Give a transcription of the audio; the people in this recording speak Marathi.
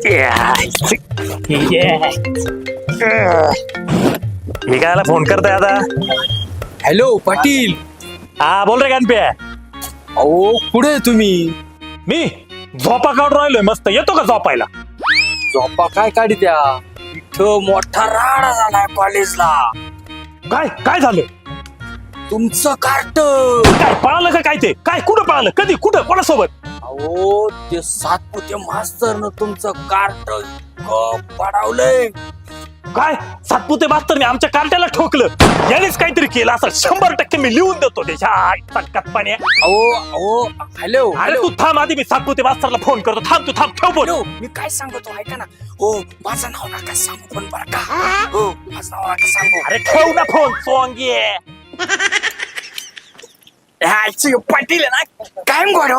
मी कायला फोन करताय आता? हॅलो पाटील. हा बोल रे गणप्या. अहो कुठे तुम्ही? मी झोपा काढून राहिलोय मस्त. येतो का झोपायला? झोपा काय काढी त्या? इथं मोठा राडा झालाय कॉलेजला. काय काय झालं? तुमचं कार्ट. काय पळालं का काय? ते काय कुठं पळालं? कधी कुठं कोणासोबत? अहो ते सातपुते मास्तरनं तुमचं कार्ट पडावलंय. काय सातपुते मास्तरने आमच्या कार्ट्याला ठोकलं? यानेच काहीतरी केलं असं. 100% मी लिहून देतो त्याच्या कप्पाने. अहो हॅलो अरे तू थांब आधी. मी सातपुते मास्तरला फोन करतो. थांब तू थांब. ठेव फोन. हॅलो मी काय सांगतो ऐका ना. हो माझं नाव नका सांगू पण बरं का. हो माझं नाव नका सांगू. अरे ठेव ना फोन. सोंगी पाटील आहे ना कायम घोड्यावर